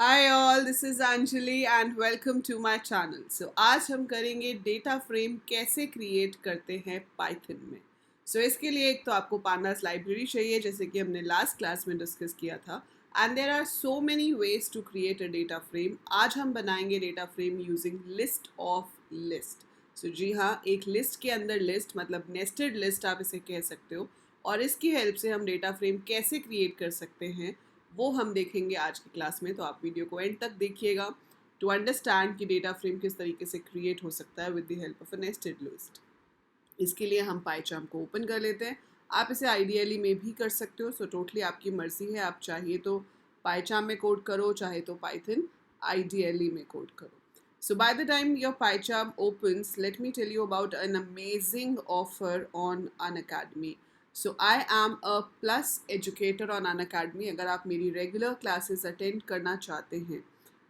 Hi all, this is Anjali and welcome to my channel. So आज हम करेंगे data frame कैसे create करते हैं पाइथन में. इसके लिए एक तो आपको पांडास लाइब्रेरी चाहिए जैसे कि हमने लास्ट क्लास में डिस्कस किया था. And there are so many ways to create a data frame. आज हम बनाएंगे data frame using list of list. जी हाँ, एक लिस्ट के अंदर लिस्ट मतलब नेस्टेड लिस्ट आप इसे कह सकते हो. और इसकी हेल्प से हम डेटा फ्रेम कैसे क्रिएट कर सकते हैं वो हम देखेंगे आज की क्लास में. तो आप वीडियो को एंड तक देखिएगा टू अंडरस्टैंड कि डेटा फ्रेम किस तरीके से क्रिएट हो सकता है with the help of a nested list. इसके लिए हम पाइचार्म को ओपन कर लेते हैं. आप इसे आइडियली में भी कर सकते हो, सो टोटली आपकी मर्जी है. आप चाहिए तो पाइचार्म में कोड करो, चाहे तो पाइथन आइडियली में कोड करो. So by the time your PyCharm opens, let me tell you about an amazing offer on Unacademy. So I am a plus educator on Unacademy. अगर आप मेरी regular classes attend करना चाहते हैं,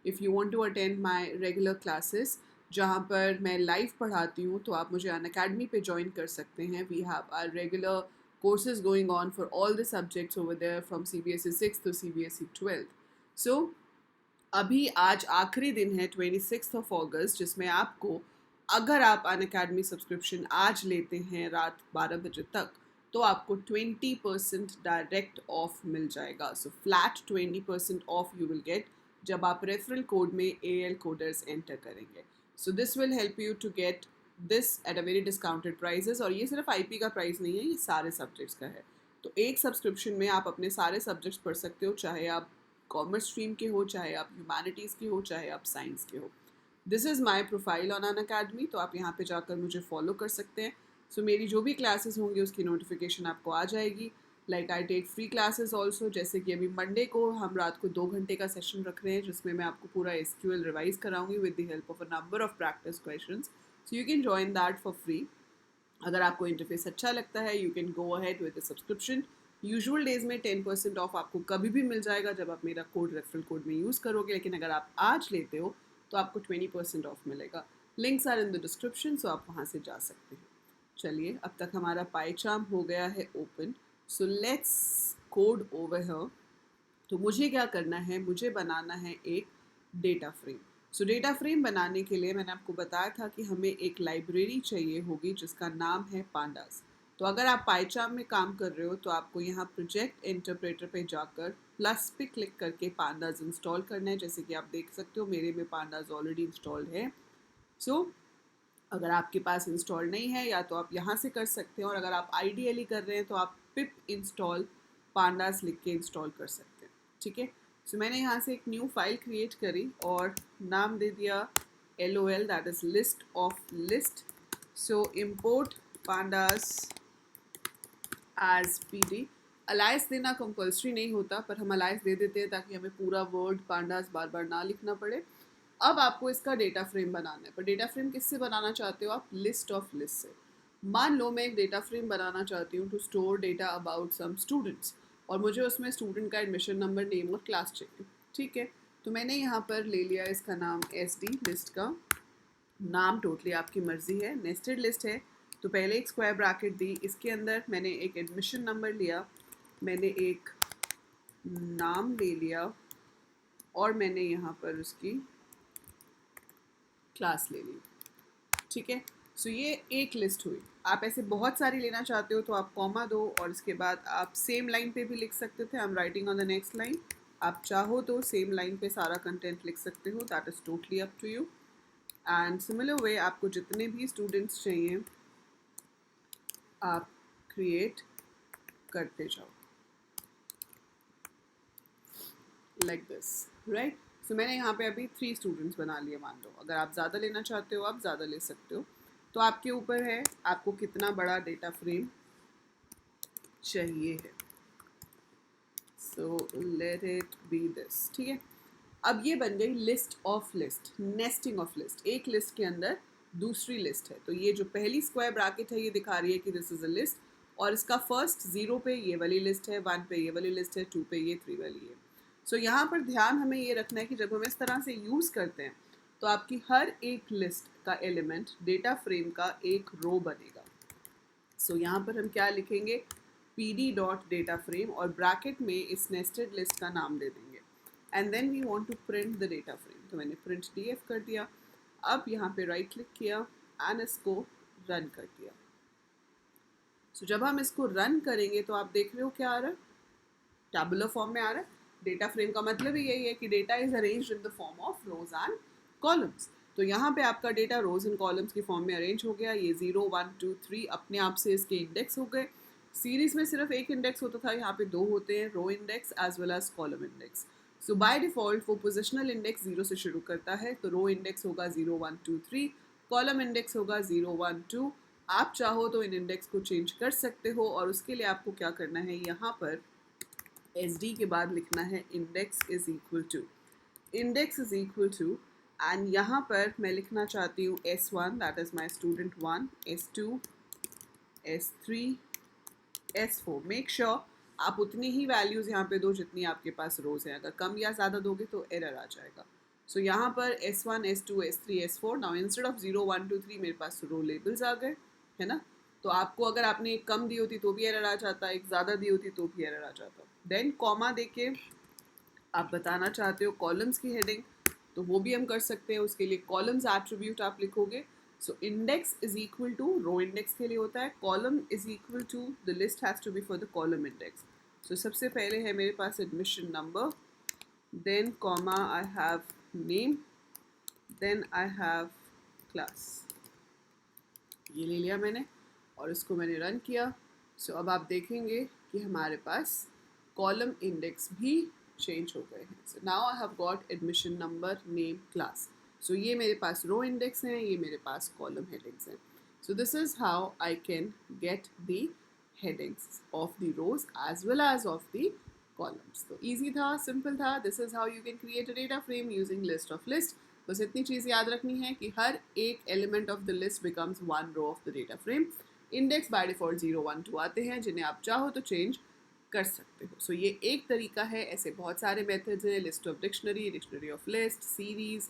if you want to attend my regular classes जहाँ पर मैं live पढ़ाती हूँ, तो आप मुझे Unacademy पे join कर सकते हैं. We have our regular courses going on for all the subjects over there from CBSE 6th to CBSE 12th. So अभी आज आखिरी दिन है 26 अगस्त जिसमें आपको, अगर आप अनअकैडमी सब्सक्रिप्शन आज लेते हैं रात 12 बजे तक, तो आपको 20% डायरेक्ट ऑफ मिल जाएगा. So flat 20% off you will get जब आप रेफरल कोड में AL कोडर्स एंटर करेंगे. So this will help you to get this at a very discounted prices. और ये सिर्फ IP का प्राइस नहीं है, ये सारे सब्जेक्ट्स का है. तो एक सब्सक्रिप्शन में आप अपने सारे सब्जेक्ट्स पढ़ सकते हो, चाहे आप कॉमर्स स्ट्रीम के हो, चाहे आप ह्यूमैनिटीज़ के हो, चाहे आप साइंस के हो. This is my profile on Unacademy, तो आप यहाँ पे जाकर मुझे फॉलो कर सकते हैं. मेरी जो भी क्लासेस होंगी उसकी नोटिफिकेशन आपको आ जाएगी. Like I take free classes also, जैसे कि अभी मंडे को हम रात को 2 घंटे का सेशन रख रहे हैं जिसमें मैं आपको पूरा SQL रिवाइज कराऊंगी with the help of a number of practice questions. So you can join that for free. अगर आपको इंटरफेस अच्छा लगता है you can go ahead with the subscription. Usual days में 10% ऑफ आपको कभी भी मिल जाएगा जब आप मेरा कोड रेफरल कोड में यूज़ करोगे, लेकिन अगर आप आज लेते हो तो आपको 20% ऑफ मिलेगा. Links are in the description, so आप वहाँ से जा सकते हैं. चलिए, अब तक हमारा पाइचार्म हो गया है open. So let's code over here. तो मुझे क्या करना है, मुझे बनाना है एक डेटा फ्रेम. डेटा फ्रेम बनाने के लिए मैंने आपको बताया था कि हमें एक लाइब्रेरी चाहिए होगी जिसका नाम है पांडास. तो अगर आप पाइचार्म में काम कर रहे हो तो आपको यहाँ प्रोजेक्ट इंटरप्रेटर पे जाकर प्लस पे क्लिक करके पांडास इंस्टॉल करना है. जैसे कि आप देख सकते हो मेरे में पांडास ऑलरेडी इंस्टॉल्ड है. अगर आपके पास इंस्टॉल नहीं है या तो आप यहाँ से कर सकते हैं, और अगर आप आइडियली कर रहे हैं तो आप पिप इंस्टॉल पांडास लिख के इंस्टॉल कर सकते हैं. ठीक है. मैंने यहाँ से एक न्यू फाइल क्रिएट करी और नाम दे दिया LOL, that is list of list. Import pandas as PD. Alias देना कंपल्सरी नहीं होता, पर हम अलाइस दे देते हैं ताकि हमें पूरा वर्ड पांडास बार बार ना लिखना पड़े. अब आपको इसका डेटा फ्रेम बनाना है, पर डेटा फ्रेम किससे बनाना चाहते हो आप? लिस्ट ऑफ लिस्ट से. मान लो मैं एक डेटा फ्रेम बनाना चाहती हूँ to store data about some students, और मुझे उसमें स्टूडेंट का एडमिशन नंबर, नेम और क्लास चाहिए. ठीक है. तो मैंने यहाँ पर ले लिया इसका नाम SD. लिस्ट का नाम टोटली आपकी मर्जी है. नेस्टेड लिस्ट है तो पहले एक स्क्वायर ब्रैकेट दी, इसके अंदर मैंने एक एडमिशन नंबर लिया, मैंने एक नाम ले लिया, और मैंने यहाँ पर उसकी क्लास ले ली. ठीक है. ये एक लिस्ट हुई. आप ऐसे बहुत सारी लेना चाहते हो तो आप कॉमा दो, और इसके बाद आप सेम लाइन पे भी लिख सकते थे. I am writing on the next line. आप चाहो तो सेम लाइन पे सारा कंटेंट लिख सकते हो, that is totally up to you. And similar way आपको जितने भी स्टूडेंट्स चाहिए आप क्रिएट करते जाओ लाइक दिस, राइट. मैंने यहाँ पे अभी 3 स्टूडेंट्स बना लिए. मान लो अगर आप ज़्यादा लेना चाहते हो आप ज़्यादा ले सकते हो, तो आपके ऊपर है आपको कितना बड़ा डेटा फ्रेम चाहिए है. Let it be this. ठीक है. अब ये बन गई list of list, nesting of list. एक लिस्ट के अंदर दूसरी लिस्ट है. तो ये जो पहली स्क्वायर ब्रैकेट है ये दिखा रही है कि दिस इज़ अ लिस्ट, और इसका फर्स्ट 0 पे ये वाली लिस्ट है, 1 पे ये वाली लिस्ट है, 2 पे ये, 3 वाली है. यहाँ पर ध्यान हमें ये रखना है कि जब हम इस तरह से यूज़ करते हैं तो आपकी हर एक लिस्ट का एलिमेंट डेटा फ्रेम का एक रो बनेगा. यहाँ पर हम क्या लिखेंगे? PD डॉट डेटा फ्रेम, और ब्रैकेट में इस नेस्टेड लिस्ट का नाम दे देंगे. And then we want to print the data frame. तो मैंने प्रिंट df कर दिया। अब यहाँ पे राइट क्लिक किया एंड इसको रन कर दिया। सो जब हम इसको रन करेंगे तो आप देख रहे हो क्या आ रहा है, टैबुलर फॉर्म में आ रहा है। डेटा फ्रेम का मतलब ही यही है कि data is arranged in the form of rose and columns. तो यहाँ पे आपका डेटा रोज एंड कॉलम्स की फॉर्म में अरेंज हो गया। ये 0 1 2 3 अपने आप से इसके इंडेक्स हो गए। सीरीज में सिर्फ एक इंडेक्स होता था, यहाँ पे दो होते हैं, row index as well as column index. So by default वो पोजिशनल इंडेक्स 0 से शुरू करता है, तो रो इंडेक्स होगा 0 1 2 3, कॉलम इंडेक्स होगा 0 1 2। आप चाहो तो इन इंडेक्स को चेंज कर सकते हो, और उसके लिए आपको क्या करना है, यहाँ पर SD के बाद लिखना है index is equal to, index is equal to, and यहाँ पर मैं लिखना चाहती हूँ S1 that is my student 1, S2, S3, S4। Make sure आप उतनी ही वैल्यूज़ यहाँ पे दो जितनी आपके पास रोज हैं। अगर कम या ज़्यादा दोगे तो एरर आ जाएगा। सो यहाँ पर S1, S2, S3, S4। Now instead of 0 1 2 3 मेरे पास रो लेबल्स आ गए, है ना। तो आपको अगर आपने एक कम दी होती तो भी एरर आ जाता, एक ज़्यादा दी होती तो भी एरर आ जाता। देन कॉमा देके आप बताना चाहते हो कॉलम्स की हेडिंग, तो वो भी हम कर सकते हैं। उसके लिए कॉलम्स एट्रीब्यूट आप लिखोगे। So index is equal to, row index के लिए होता है, column is equal to the list has to be for the column index. So सबसे पहले है मेरे पास admission number, then comma I have name, then I have class. ये ले लिया मैंने और इसको मैंने रन किया। सो अब आप देखेंगे कि हमारे पास कॉलम इंडेक्स भी चेंज हो गए हैं। So now I have got admission number, name, class. So ये मेरे पास रो इंडेक्स हैं, ये मेरे पास कॉलम हेडिंग्स हैं। So this is how I can get the headings of the rows as well as of the columns. तो easy था, simple था। This is how you can create a data frame using list of list. बस इतनी चीज़ याद रखनी है कि हर एक element of the list becomes one row of the data frame. Index by default 0 1 2 आते हैं, जिन्हें आप चाहो तो चेंज कर सकते हो। सो ये एक तरीका है, ऐसे बहुत सारे मेथड्स हैं, list of dictionary, dictionary of list, series,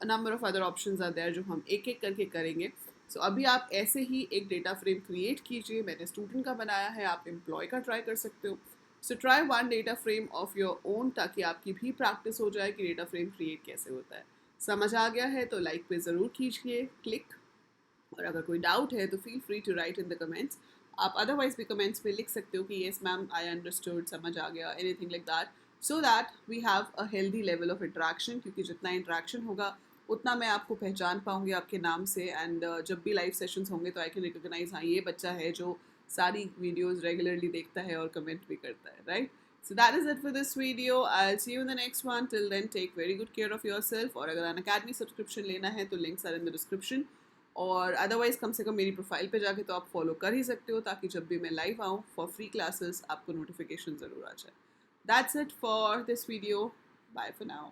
number of other options are there जो हम एक एक करके करेंगे। सो अभी आप ऐसे ही एक डेटा फ्रेम क्रिएट कीजिए। मैंने स्टूडेंट का बनाया है, आप एम्प्लॉय का ट्राई कर सकते हो। So try one data frame of your own, ताकि आपकी भी प्रैक्टिस हो जाए कि डेटा फ्रेम क्रिएट कैसे होता है। समझ आ गया है तो लाइक पे ज़रूर कीजिए क्लिक, और अगर कोई डाउट है तो feel free to write in the comments. आप अदरवाइज भी कमेंट्स में लिख सकते हो कि येस मैम आई अंडरस्टूड, समझ आ गया, anything like that, so that we have a healthy level of interaction. क्योंकि जितना इंट्रैक्शन होगा उतना मैं आपको पहचान पाऊंगी आपके नाम से, एंड जब भी लाइव सेशंस होंगे तो आई कैन रिकॉग्नाइज, हाँ ये बच्चा है जो सारी वीडियोज़ रेगुलरली देखता है और कमेंट भी करता है, right. So that is it for this video. I'll see you in the next one. Till then, take very good care of yourself. और अगर Unacademy सब्सक्रिप्शन लेना है तो links are in the description, और otherwise कम से कम मेरी प्रोफाइल पे जाके तो आप फॉलो कर ही सकते हो, ताकि जब भी मैं लाइव आऊँ फॉर फ्री क्लासेस आपको नोटिफिकेशन ज़रूर आ जाए। That's it for this video, bye for now.